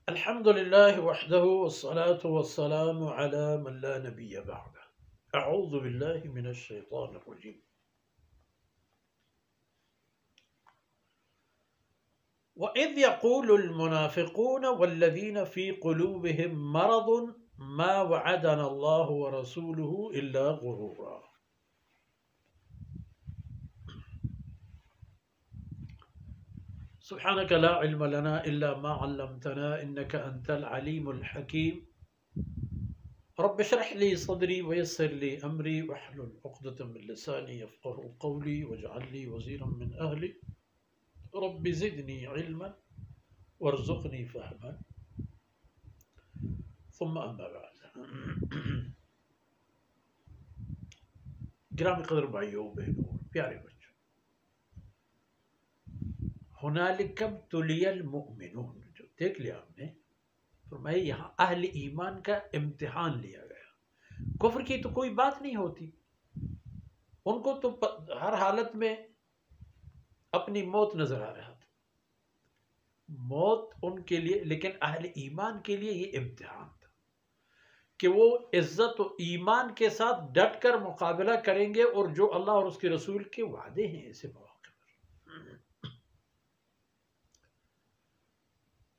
الحمد لله وحده والصلاة والسلام على من لا نبي بعده أعوذ بالله من الشيطان الرجيم وإذ يقول المنافقون والذين في قلوبهم مرض ما وعدنا الله ورسوله إلا غرورا سبحانك لا علم لنا إلا ما علمتنا إنك أنت العليم الحكيم رب اشرح لي صدري ويسر لي أمري واحلل عقدة من لساني يفقه قولي واجعل لي وزيرا من أهلي رب زدني علما وارزقني فهما ثم أما بعد گرامی قدر بھائیوں بہنوں پیارے بچوں، ہنالک ابتلی المؤمنون جو دیکھ لیا ہم نے، فرمایا یہاں اہل ایمان کا امتحان لیا گیا۔ کفر کی تو کوئی بات نہیں ہوتی، ان کو تو ہر حالت میں اپنی موت نظر آ رہا تھا، موت ان کے لیے، لیکن اہل ایمان کے لیے یہ امتحان تھا کہ وہ عزت و ایمان کے ساتھ ڈٹ کر مقابلہ کریں گے، اور جو اللہ اور اس کے رسول کے وعدے ہیں ایسے مواقع پر،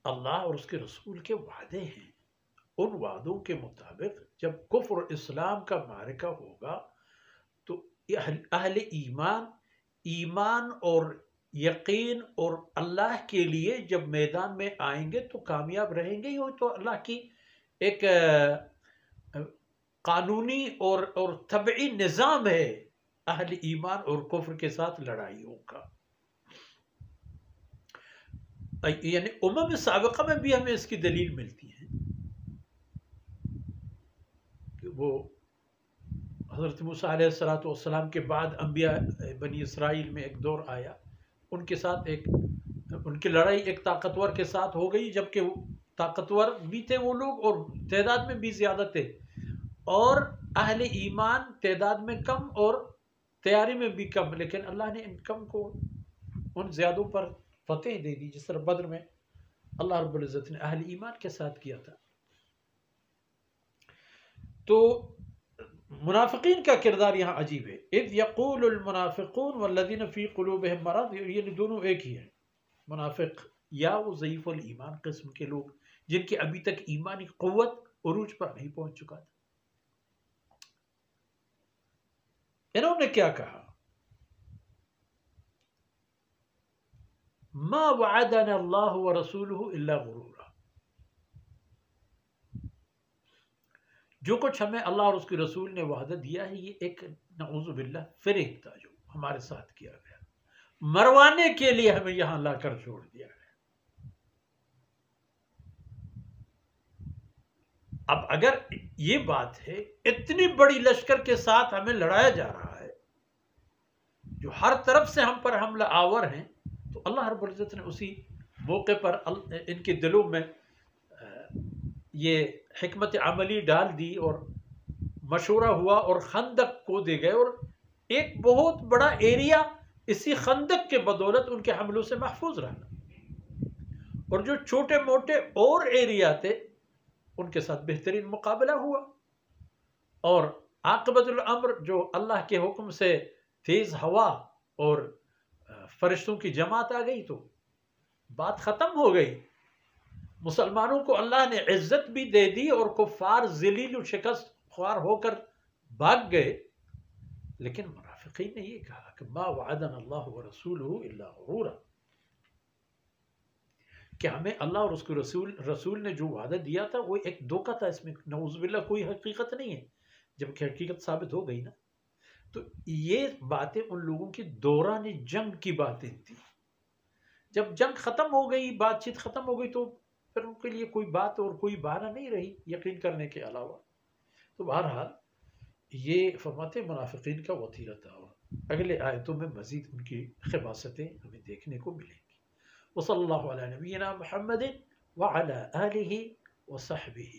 اللہ اور اس کے رسول کے وعدے ہیں، ان وعدوں کے مطابق جب کفر و اسلام کا معرکہ ہوگا تو اہل ایمان اور یقین اور اللہ کے لیے جب میدان میں آئیں گے تو کامیاب رہیں گے۔ یہ تو اللہ کی ایک قانونی اور طبعی نظام ہے اہل ایمان اور کفر کے ساتھ لڑائیوں کا۔ یعنی امم سابقہ میں بھی ہمیں اس کی دلیل ملتی ہے کہ وہ حضرت موسیٰ علیہ السلام کے بعد انبیاء بنی اسرائیل میں ایک دور آیا، ان کے ساتھ ان کی لڑائی ایک طاقتور کے ساتھ ہو گئی، جبکہ وہ طاقتور بھی تھے وہ لوگ اور تعداد میں بھی زیادہ تھے، اور اہل ایمان تعداد میں کم اور تیاری میں بھی کم، لیکن اللہ نے ان کم کو ان زیادوں پر فتح دے دی، جس طرح بدر میں اللہ رب العزت نے اہل ایمان کے ساتھ کیا تھا۔ تو منافقین کا کردار یہاں عجیب ہے، اذ یقول المنافقون والذین فی قلوبہم مرض، یہ دونوں ایک ہی ہیں، منافق یا وہ ضعیف الایمان قسم کے لوگ جن کی ابھی تک ایمانی قوت عروج پر نہیں پہنچ چکا تھا۔ انہوں نے کیا کہا؟ ما وعدنا اللہ ورسولہ الا غرورا، جو کچھ ہمیں اللہ اور اس کے رسول نے وعدہ دیا ہے یہ ایک نعوذ باللہ فریب تھا جو ہمارے ساتھ کیا گیا، مروانے کے لیے ہمیں یہاں لا کر چھوڑ دیا گیا۔ اب اگر یہ بات ہے، اتنی بڑی لشکر کے ساتھ ہمیں لڑایا جا رہا ہے جو ہر طرف سے ہم پر حملہ آور ہیں، تو اللہ رب العزت نے اسی موقع پر ان کے دلوں میں یہ حکمت عملی ڈال دی اور مشورہ ہوا اور خندق کو دے گئے، اور ایک بہت بڑا ایریا اسی خندق کے بدولت ان کے حملوں سے محفوظ رہا، اور جو چھوٹے موٹے اور ایریا تھے ان کے ساتھ بہترین مقابلہ ہوا، اور عاقبت الامر جو اللہ کے حکم سے تیز ہوا اور فرشتوں کی جماعت آ گئی تو بات ختم ہو گئی، مسلمانوں کو اللہ نے عزت بھی دے دی اور کفار ذلیل و شکست خوار ہو کر بھاگ گئے۔ لیکن منافقین نے یہ کہا کہ ما وعدنا اللہ ورسولہ الا غرورا، کہ ہمیں اللہ اور اس کے رسول نے جو وعدہ دیا تھا وہ ایک دھوکہ تھا، اس میں نعوذ باللہ کوئی حقیقت نہیں ہے۔ جب کہ حقیقت ثابت ہو گئی نا، تو یہ باتیں ان لوگوں کی دوران جنگ کی باتیں تھی، جب جنگ ختم ہو گئی، بات چیت ختم ہو گئی، تو پھر ان کے لیے کوئی بات اور کوئی بہانہ نہیں رہی یقین کرنے کے علاوہ۔ تو بہرحال یہ فرماتے منافقین کا وتیرہ تھا، اور اگلے آیتوں میں مزید ان کی خباثتیں ہمیں دیکھنے کو ملیں گی۔ وصلی اللہ علی نبینا محمد وعلی آلہ وصحبہ